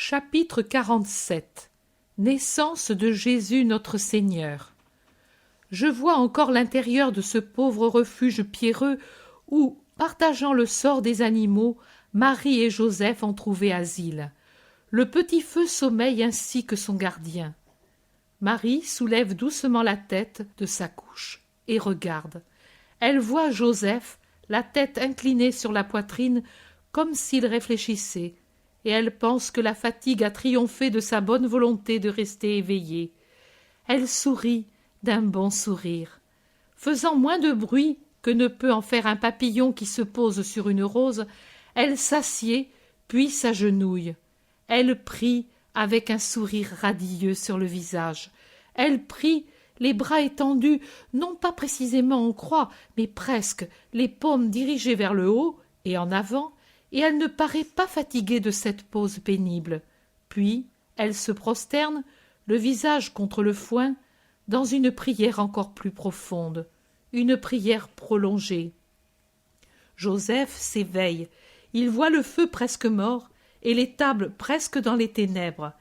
Chapitre 47. Naissance de Jésus notre Seigneur. Je vois encore l'intérieur de ce pauvre refuge pierreux où, partageant le sort des animaux, Marie et Joseph ont trouvé asile. Le petit feu sommeille ainsi que son gardien. Marie soulève doucement la tête de sa couche et regarde. Elle voit Joseph, la tête inclinée sur la poitrine, comme s'il réfléchissait, et elle pense que la fatigue a triomphé de sa bonne volonté de rester éveillée. Elle sourit d'un bon sourire. Faisant moins de bruit que ne peut en faire un papillon qui se pose sur une rose, elle s'assied, puis s'agenouille. Elle prie avec un sourire radieux sur le visage. Elle prie, les bras étendus, non pas précisément en croix, mais presque, les paumes dirigées vers le haut et en avant, et elle ne paraît pas fatiguée de cette pose pénible. Puis elle se prosterne, le visage contre le foin, dans une prière encore plus profonde, une prière prolongée. Joseph s'éveille, il voit le feu presque mort et les tables presque dans les ténèbres.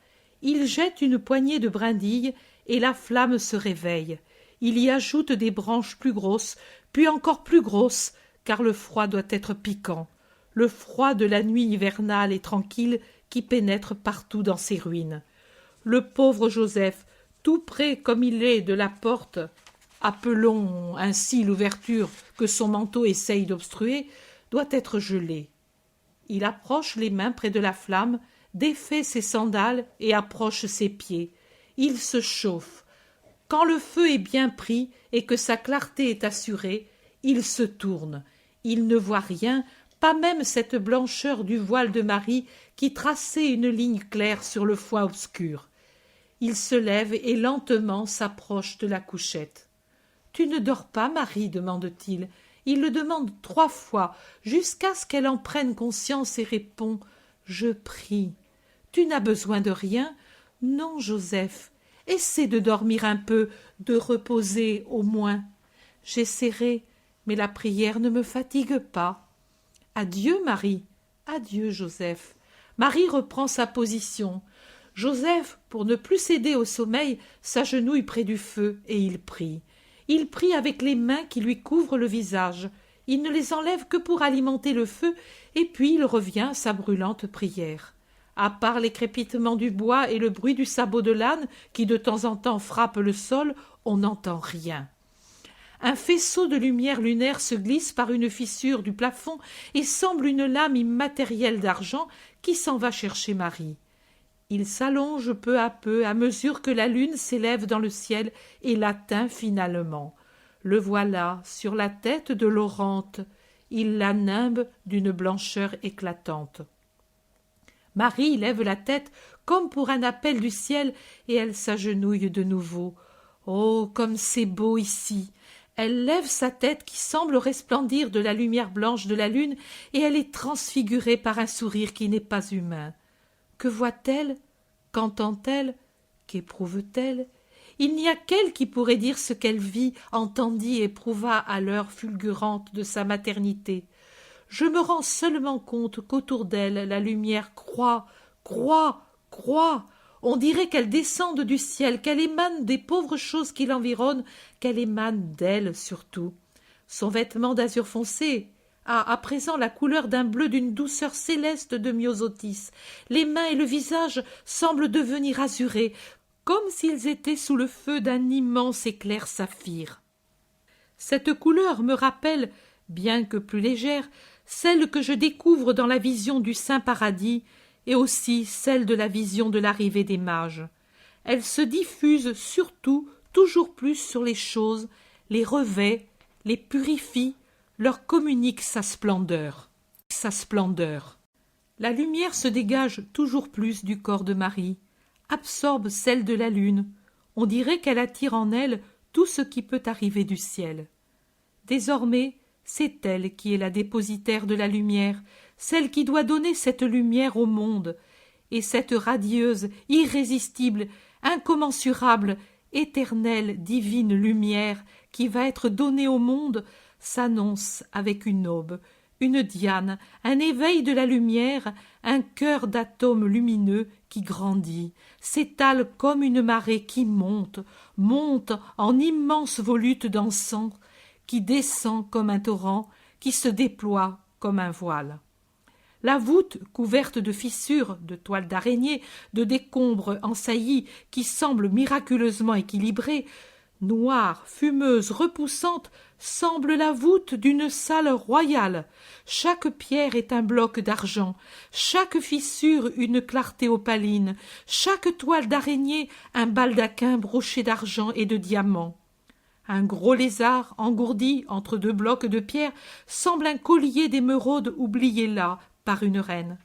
Il jette une poignée de brindilles et la flamme se réveille. Il y ajoute des branches plus grosses, puis encore plus grosses, car le froid doit être piquant. Le froid de la nuit hivernale et tranquille qui pénètre partout dans ces ruines. Le pauvre Joseph, tout près comme il est de la porte, appelons ainsi l'ouverture que son manteau essaye d'obstruer, doit être gelé. Il approche les mains près de la flamme, défait ses sandales et approche ses pieds. Il se chauffe. Quand le feu est bien pris et que sa clarté est assurée, il se tourne. Il ne voit rien, pas même cette blancheur du voile de Marie qui traçait une ligne claire sur le foin obscur. Il se lève et lentement s'approche de la couchette. « Tu ne dors pas, Marie ?» demande-t-il. Il le demande 3 fois, jusqu'à ce qu'elle en prenne conscience et répond « Je prie. » « Tu n'as besoin de rien ? Non, Joseph. Essaie de dormir un peu, de reposer au moins. J'essaierai, mais la prière ne me fatigue pas. Adieu, Marie. Adieu, Joseph. Marie reprend sa position. Joseph, pour ne plus céder au sommeil, s'agenouille près du feu et il prie. Il prie avec les mains qui lui couvrent le visage. Il ne les enlève que pour alimenter le feu et puis il revient à sa brûlante prière. À part les crépitements du bois et le bruit du sabot de l'âne qui de temps en temps frappe le sol, on n'entend rien. Un faisceau de lumière lunaire se glisse par une fissure du plafond et semble une lame immatérielle d'argent qui s'en va chercher Marie. Il s'allonge peu à peu à mesure que la lune s'élève dans le ciel et l'atteint finalement. Le voilà sur la tête de Laurente. Il la nimbe d'une blancheur éclatante. Marie lève la tête comme pour un appel du ciel et elle s'agenouille de nouveau. Oh, comme c'est beau ici! Elle lève sa tête qui semble resplendir de la lumière blanche de la lune et elle est transfigurée par un sourire qui n'est pas humain. Que voit-elle? Qu'entend-elle? Qu'éprouve-t-elle? Il n'y a qu'elle qui pourrait dire ce qu'elle vit, entendit et éprouva à l'heure fulgurante de sa maternité. Je me rends seulement compte qu'autour d'elle la lumière croît, croît, croît. On dirait qu'elle descende du ciel, qu'elle émane des pauvres choses qui l'environnent, qu'elle émane d'elle surtout. Son vêtement d'azur foncé a à présent la couleur d'un bleu d'une douceur céleste de myosotis. Les mains et le visage semblent devenir azurés, comme s'ils étaient sous le feu d'un immense éclair saphir. Cette couleur me rappelle, bien que plus légère, celle que je découvre dans la vision du Saint Paradis et aussi celle de la vision de l'arrivée des mages. Elle se diffuse surtout toujours plus sur les choses, les revêt, les purifie, leur communique sa splendeur. Sa splendeur. La lumière se dégage toujours plus du corps de Marie, absorbe celle de la lune. On dirait qu'elle attire en elle tout ce qui peut arriver du ciel. Désormais, c'est elle qui est la dépositaire de la lumière, celle qui doit donner cette lumière au monde, et cette radieuse, irrésistible, incommensurable, éternelle, divine lumière qui va être donnée au monde s'annonce avec une aube une Diane, un éveil de la lumière, un cœur d'atomes lumineux qui grandit, s'étale comme une marée qui monte, monte en immense volute d'encens, qui descend comme un torrent, qui se déploie comme un voile. La voûte, couverte de fissures, de toiles d'araignée, de décombres ensaillis, qui semblent miraculeusement équilibrée, noire, fumeuse, repoussante, semble la voûte d'une salle royale. Chaque pierre est un bloc d'argent, chaque fissure une clarté opaline, chaque toile d'araignée un baldaquin broché d'argent et de diamants. Un gros lézard, engourdi entre deux blocs de pierre, semble un collier d'émeraudes oublié là par une reine.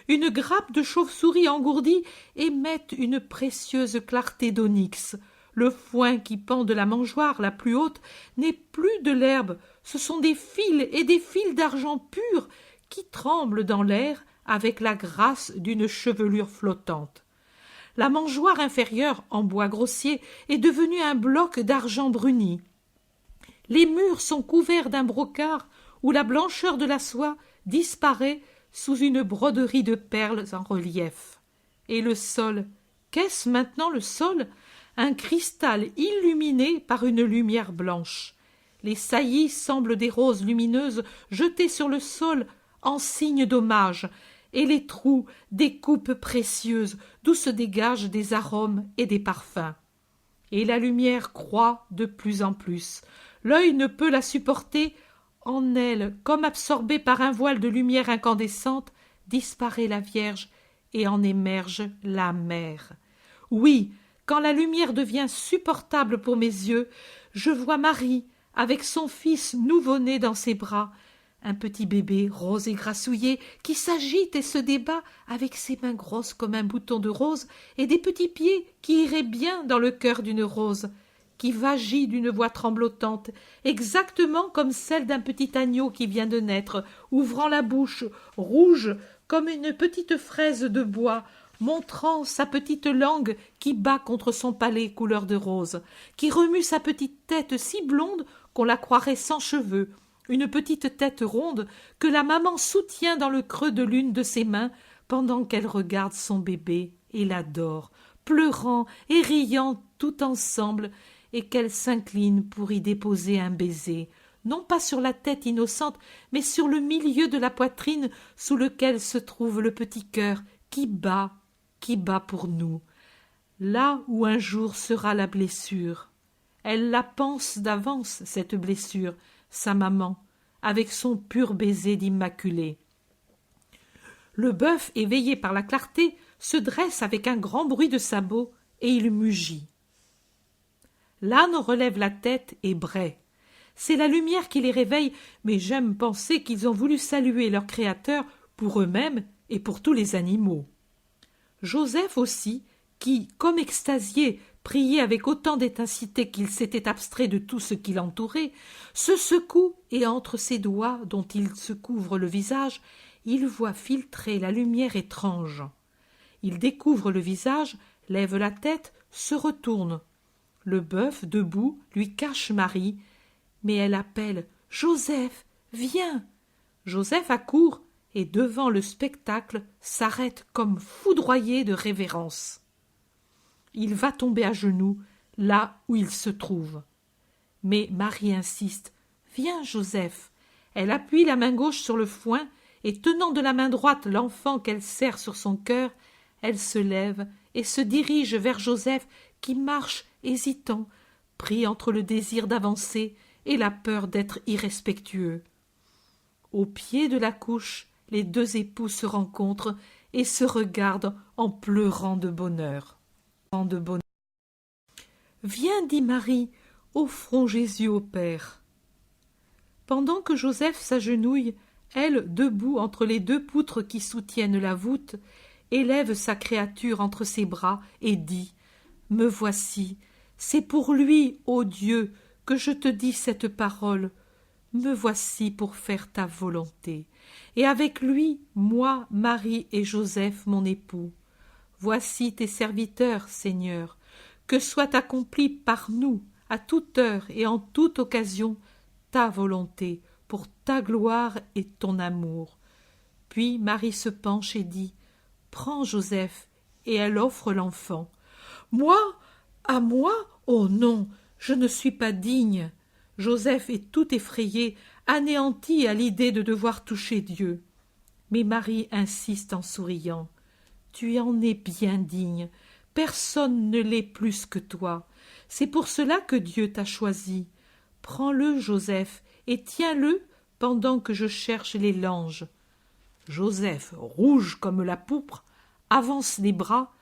Une grappe de chauve-souris engourdie émet une précieuse clarté d'onyx. Le foin qui pend de la mangeoire la plus haute n'est plus de l'herbe, ce sont des fils et des fils d'argent pur qui tremblent dans l'air avec la grâce d'une chevelure flottante. La mangeoire inférieure, en bois grossier, est devenue un bloc d'argent bruni. Les murs sont couverts d'un brocart où la blancheur de la soie disparaît sous une broderie de perles en relief. Et le sol, qu'est-ce maintenant le sol? Un cristal illuminé par une lumière blanche. Les saillies semblent des roses lumineuses jetées sur le sol en signe d'hommage, et les trous des coupes précieuses d'où se dégagent des arômes et des parfums. Et la lumière croît de plus en plus. L'œil ne peut la supporter. En elle, comme absorbée par un voile de lumière incandescente, disparaît la Vierge et en émerge la Mère. Oui, quand la lumière devient supportable pour mes yeux, je vois Marie avec son fils nouveau-né dans ses bras, un petit bébé rose et grassouillé qui s'agite et se débat avec ses mains grosses comme un bouton de rose et des petits pieds qui iraient bien dans le cœur d'une rose, qui vagit d'une voix tremblotante, exactement comme celle d'un petit agneau qui vient de naître, ouvrant la bouche, rouge comme une petite fraise de bois, montrant sa petite langue qui bat contre son palais couleur de rose, qui remue sa petite tête si blonde qu'on la croirait sans cheveux, une petite tête ronde que la maman soutient dans le creux de l'une de ses mains pendant qu'elle regarde son bébé et l'adore, pleurant et riant tout ensemble, et qu'elle s'incline pour y déposer un baiser, non pas sur la tête innocente, mais sur le milieu de la poitrine sous lequel se trouve le petit cœur qui bat pour nous, là où un jour sera la blessure. Elle la pense d'avance, cette blessure, sa maman, avec son pur baiser d'immaculée. Le bœuf, éveillé par la clarté, se dresse avec un grand bruit de sabots, et il mugit. L'âne relève la tête et braie. C'est la lumière qui les réveille, mais j'aime penser qu'ils ont voulu saluer leur Créateur pour eux-mêmes et pour tous les animaux. Joseph aussi, qui, comme extasié, priait avec autant d'intensité qu'il s'était abstrait de tout ce qui l'entourait, se secoue et entre ses doigts, dont il se couvre le visage, il voit filtrer la lumière étrange. Il découvre le visage, lève la tête, se retourne. Le bœuf, debout, lui cache Marie, mais elle appelle « Joseph, viens !» Joseph accourt et, devant le spectacle, s'arrête comme foudroyé de révérence. Il va tomber à genoux, là où il se trouve. Mais Marie insiste « Viens, Joseph !» Elle appuie la main gauche sur le foin et, tenant de la main droite l'enfant qu'elle serre sur son cœur, elle se lève et se dirige vers Joseph qui marche hésitant, pris entre le désir d'avancer et la peur d'être irrespectueux. Au pied de la couche, les deux époux se rencontrent et se regardent en pleurant de bonheur. Viens, dit Marie, offrons Jésus au Père. Pendant que Joseph s'agenouille, elle, debout entre les deux poutres qui soutiennent la voûte, élève sa créature entre ses bras et dit « Me voici, c'est pour lui, ô Dieu, que je te dis cette parole. Me voici pour faire ta volonté. Et avec lui, moi, Marie et Joseph, mon époux. Voici tes serviteurs, Seigneur, que soit accomplie par nous, à toute heure et en toute occasion, ta volonté, pour ta gloire et ton amour. Puis Marie se penche et dit « Prends Joseph », et elle offre l'enfant. « Moi? À moi? Oh non, je ne suis pas digne. » Joseph est tout effrayé, anéanti à l'idée de devoir toucher Dieu. Mais Marie insiste en souriant. « Tu en es bien digne. Personne ne l'est plus que toi. C'est pour cela que Dieu t'a choisi. Prends-le, Joseph, et tiens-le pendant que je cherche les langes. » Joseph, rouge comme la pourpre, avance les bras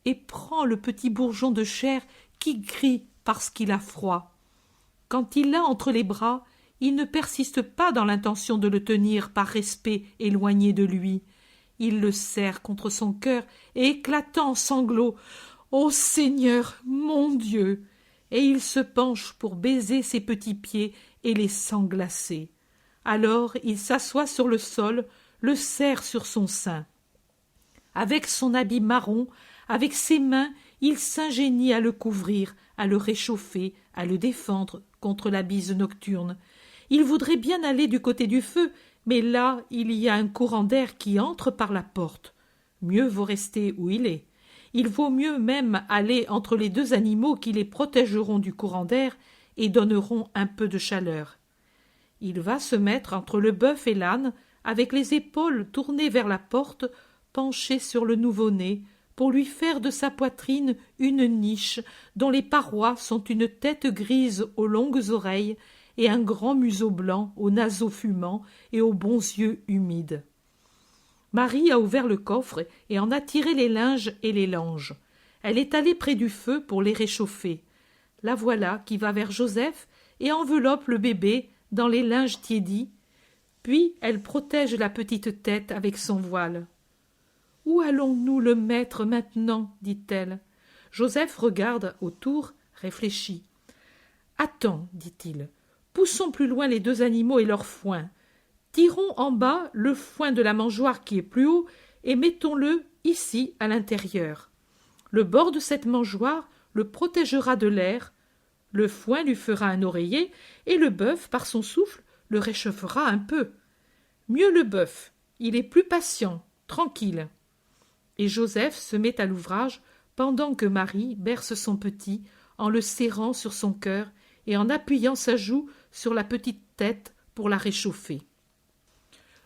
et prend le petit bourgeon de chair qui crie parce qu'il a froid. Quand il l'a entre les bras, il ne persiste pas dans l'intention de le tenir par respect éloigné de lui. Il le serre contre son cœur et éclatant en sanglots « Ô Seigneur, mon Dieu !» et il se penche pour baiser ses petits pieds et les sanglacer. Alors il s'assoit sur le sol, le serre sur son sein. Avec son habit marron, avec ses mains, il s'ingénie à le couvrir, à le réchauffer, à le défendre contre la bise nocturne. Il voudrait bien aller du côté du feu, mais là il y a un courant d'air qui entre par la porte. Mieux vaut rester où il est. Il vaut mieux même aller entre les deux animaux qui les protégeront du courant d'air et donneront un peu de chaleur. Il va se mettre entre le bœuf et l'âne, avec les épaules tournées vers la porte, penché sur le nouveau-né, pour lui faire de sa poitrine une niche dont les parois sont une tête grise aux longues oreilles et un grand museau blanc aux naseaux fumants et aux bons yeux humides. Marie a ouvert le coffre et en a tiré les linges et les langes. Elle est allée près du feu pour les réchauffer. La voilà qui va vers Joseph et enveloppe le bébé dans les linges tiédis, puis elle protège la petite tête avec son voile. « Où allons-nous le mettre maintenant ?» dit-elle. Joseph regarde autour, réfléchit. « Attends, dit-il, poussons plus loin les deux animaux et leur foin. Tirons en bas le foin de la mangeoire qui est plus haut et mettons-le ici à l'intérieur. Le bord de cette mangeoire le protégera de l'air, le foin lui fera un oreiller et le bœuf, par son souffle, le réchauffera un peu. Mieux le bœuf, il est plus patient, tranquille. » Et Joseph se met à l'ouvrage pendant que Marie berce son petit en le serrant sur son cœur et en appuyant sa joue sur la petite tête pour la réchauffer.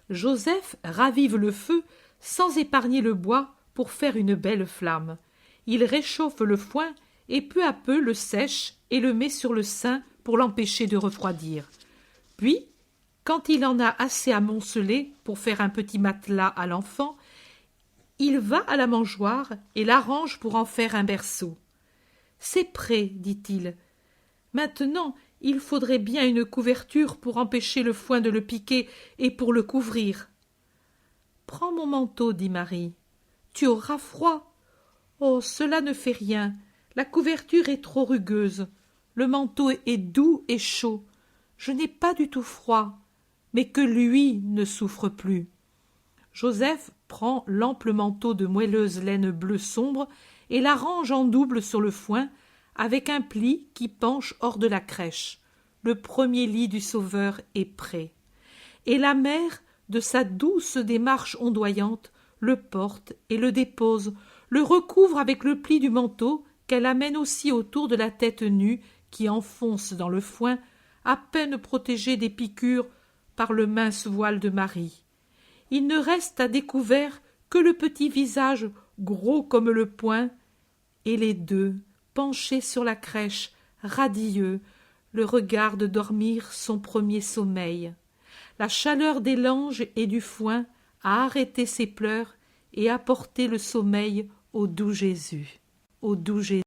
Joseph ravive le feu sans épargner le bois pour faire une belle flamme. Il réchauffe le foin et peu à peu le sèche et le met sur le sein pour l'empêcher de refroidir. Puis, quand il en a assez amoncelé pour faire un petit matelas à l'enfant, il va à la mangeoire et l'arrange pour en faire un berceau. « C'est prêt, dit-il. Maintenant, il faudrait bien une couverture pour empêcher le foin de le piquer et pour le couvrir. »« Prends mon manteau, dit Marie. Tu auras froid. »« Oh, cela ne fait rien. La couverture est trop rugueuse. Le manteau est doux et chaud. Je n'ai pas du tout froid, mais que lui ne souffre plus. » Joseph prend l'ample manteau de moelleuse laine bleue sombre et l'arrange en double sur le foin, avec un pli qui penche hors de la crèche. Le premier lit du Sauveur est prêt. Et la mère, de sa douce démarche ondoyante, le porte et le dépose, le recouvre avec le pli du manteau qu'elle amène aussi autour de la tête nue qui enfonce dans le foin, à peine protégée des piqûres par le mince voile de Marie. Il ne reste à découvert que le petit visage gros comme le poing, et les deux, penchés sur la crèche, radieux, le regardent dormir son premier sommeil. La chaleur des langes et du foin a arrêté ses pleurs et apporté le sommeil au doux Jésus. Au doux Jésus.